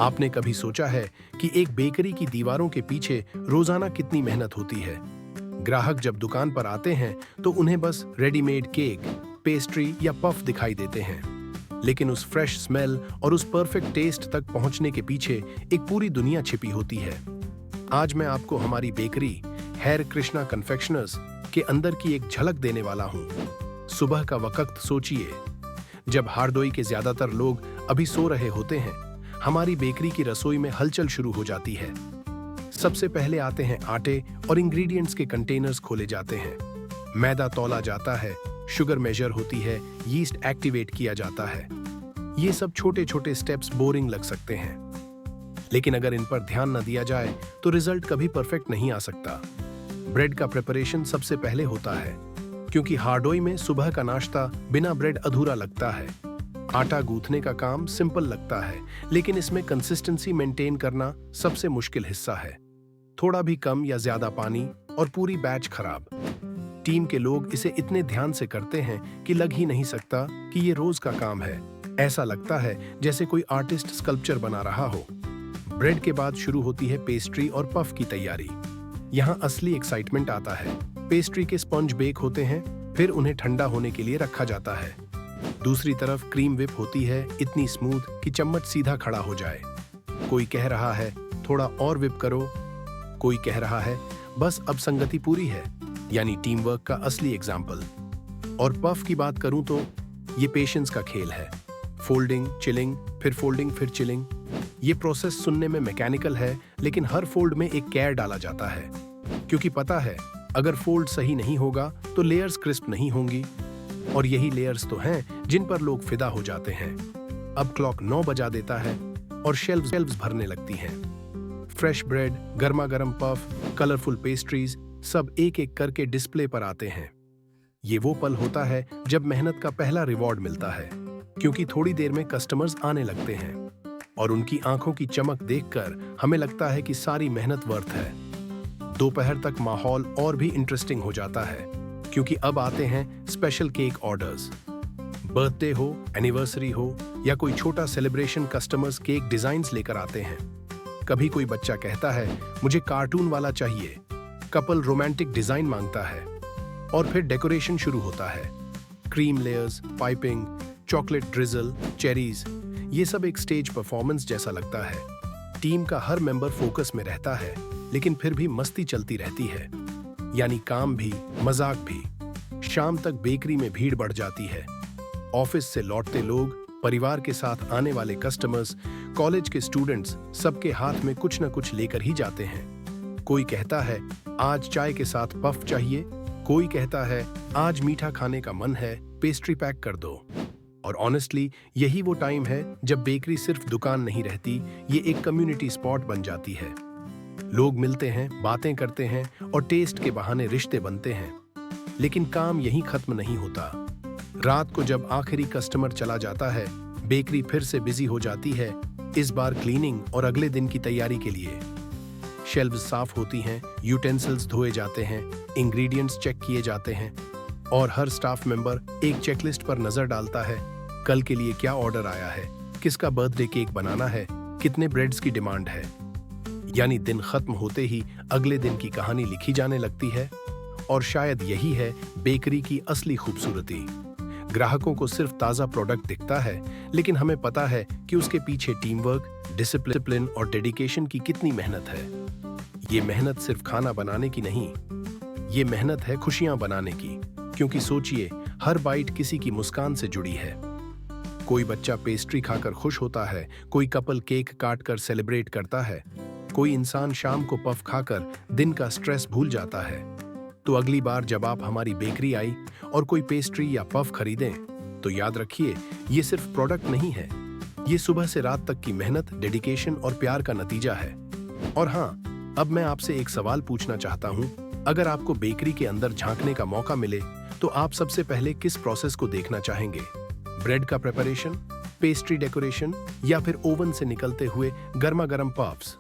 आपने कभी सोचा है कि एक बेकरी की दीवारों के पीछे रोजाना कितनी मेहनत होती है? ग्राहक जब दुकान पर आते हैं तो उन्हें बस रेडीमेड केक, पेस्ट्री या पफ दिखाई देते हैं, लेकिन उस फ्रेश स्मेल और उस परफेक्ट टेस्ट तक पहुंचने के पीछे एक पूरी दुनिया छिपी होती है। आज मैं आपको हमारी बेकरी हरे कृष्णा कन्फेक्शनर्स के अंदर की एक झलक देने वाला हूं। सुबह का वक्त सोचिए, जब हारदोई के ज्यादातर लोग अभी सो रहे होते हैं, हमारी बेकरी की रसोई में हलचल शुरू हो जाती है। सबसे पहले आते हैं आटे और इंग्रेडिएंट्स के कंटेनर्स खोले जाते हैं। मैदा तौला जाता है, शुगर मेजर होती है, यीस्ट एक्टिवेट किया जाता है। ये सब छोटे छोटे स्टेप्स बोरिंग लग सकते हैं, लेकिन अगर इन पर ध्यान न दिया जाए तो रिजल्ट कभी परफेक्ट नहीं आ सकता। ब्रेड का प्रिपरेशन सबसे पहले होता है, क्योंकि हारडोई में सुबह का नाश्ता बिना ब्रेड अधूरा लगता है। आटा गूंथने का काम सिंपल लगता है, लेकिन इसमें कंसिस्टेंसी मेंटेन करना सबसे मुश्किल हिस्सा है। थोड़ा भी कम या ज्यादा पानी और पूरी बैच खराब। टीम के लोग इसे इतने ध्यान से करते हैं कि लग ही नहीं सकता कि ये रोज का काम है। ऐसा लगता है जैसे कोई आर्टिस्ट स्कल्पचर बना रहा हो। ब्रेड के बाद शुरू होती है पेस्ट्री और पफ की तैयारी। यहाँ असली एक्साइटमेंट आता है। पेस्ट्री के स्पंज बेक होते हैं, फिर उन्हें ठंडा होने के लिए रखा जाता है। दूसरी तरफ क्रीम विप होती है, इतनी स्मूथ कि चम्मच सीधा खड़ा हो जाए। कोई कह रहा है थोड़ा और विप करो, कोई कह रहा है बस अब संगति पूरी है, यानी टीम वर्क का असली एग्जाम्पल। और पफ की बात करूं तो ये पेशेंस का खेल है। फोल्डिंग, चिलिंग, फिर फोल्डिंग, फिर चिलिंग। ये प्रोसेस सुनने में मैकेनिकल है, लेकिन हर फोल्ड में एक केयर डाला जाता है, क्योंकि पता है अगर फोल्ड सही नहीं होगा तो लेयर्स क्रिस्प नहीं होंगी, और यही लेयर्स तो हैं जिन पर लोग फिदा हो जाते हैं। अब क्लॉक 9 बजा देता है और शेल्व्स भरने लगती हैं। फ्रेश ब्रेड, गर्मा गर्म पफ, कलरफुल पेस्ट्रीज सब एक एक करके डिस्प्ले पर आते हैं। ये वो पल होता है जब मेहनत का पहला रिवॉर्ड मिलता है, क्योंकि थोड़ी देर में कस्टमर्स आने लगते हैं और उनकी आंखों की चमक देखकर हमें लगता है कि सारी मेहनत वर्थ है। दोपहर तक माहौल और भी इंटरेस्टिंग हो जाता है, क्योंकि अब आते हैं स्पेशल केक ऑर्डर्स। बर्थडे हो, एनिवर्सरी हो या कोई छोटा सेलिब्रेशन, कस्टमर्स केक डिजाइन्स लेकर आते हैं। कभी कोई बच्चा कहता है मुझे कार्टून वाला चाहिए, कपल रोमांटिक डिजाइन मांगता है, और फिर डेकोरेशन शुरू होता है। Cream layers, piping, chocolate drizzle, cherries, ये सब एक स्टेज परफॉर्मेंस जैसा लगता है। टीम का हर मेंबर फोकस में रहता है, लेकिन फिर भी मस्ती चलती रहती है, यानी काम भी मजाक भी। शाम तक बेकरी में भीड़ बढ़ जाती है। ऑफिस से लौटते लोग, परिवार के साथ आने वाले कस्टमर्स, कॉलेज के स्टूडेंट्स, सबके हाथ में कुछ न कुछ लेकर ही जाते हैं। कोई कहता है आज चाय के साथ पफ चाहिए, कोई कहता है आज मीठा खाने का मन है, पेस्ट्री पैक कर दो। और ऑनेस्टली यही वो टाइम है जब बेकरी सिर्फ दुकान नहीं रहती, ये एक कम्युनिटी स्पॉट बन जाती है। लोग मिलते हैं, बातें करते हैं और टेस्ट के बहाने रिश्ते बनते हैं। लेकिन काम यहीं खत्म नहीं होता। रात को जब आखिरी कस्टमर चला जाता है, बेकरी फिर से बिजी हो जाती है, इस बार क्लीनिंग और अगले दिन की तैयारी के लिए। शेल्व्स साफ होती हैं, यूटेंसिल्स धोए जाते हैं, इंग्रेडिएंट्स चेक किए जाते हैं, और हर स्टाफ मेंबर एक चेकलिस्ट पर नजर डालता है। कल के लिए क्या ऑर्डर आया है, किसका बर्थडे केक बनाना है, कितने ब्रेड्स की डिमांड है। यानी दिन खत्म होते ही अगले दिन की कहानी लिखी जाने लगती है। और शायद यही है बेकरी की असली खूबसूरती। ग्राहकों को सिर्फ ताजा प्रोडक्ट दिखता है, लेकिन हमें पता है कि उसके पीछे टीम वर्क, डिसिप्लिन और डेडिकेशन की कितनी मेहनत है। ये मेहनत सिर्फ खाना बनाने की नहीं, ये मेहनत है खुशियां बनाने की। क्योंकि सोचिए, हर बाइट किसी की मुस्कान से जुड़ी है। कोई बच्चा पेस्ट्री खाकर खुश होता है, कोई कपल केक काटकर सेलिब्रेट करता है, कोई इंसान शाम को पफ खाकर दिन का स्ट्रेस भूल जाता है। तो अगली बार जब आप हमारी बेकरी आई और कोई पेस्ट्री या पफ खरीदें, तो याद रखिए ये सिर्फ प्रोडक्ट नहीं है, ये सुबह से रात तक की मेहनत, डेडिकेशन और प्यार का नतीजा है। और हाँ, अब मैं आपसे एक सवाल पूछना चाहता हूँ। अगर आपको बेकरी के अंदर झांकने का मौका मिले, तो आप सबसे पहले किस प्रोसेस को देखना चाहेंगे? ब्रेड का प्रिपरेशन, पेस्ट्री डेकोरेशन, या फिर ओवन से निकलते हुए गर्मा गर्म पफ्स?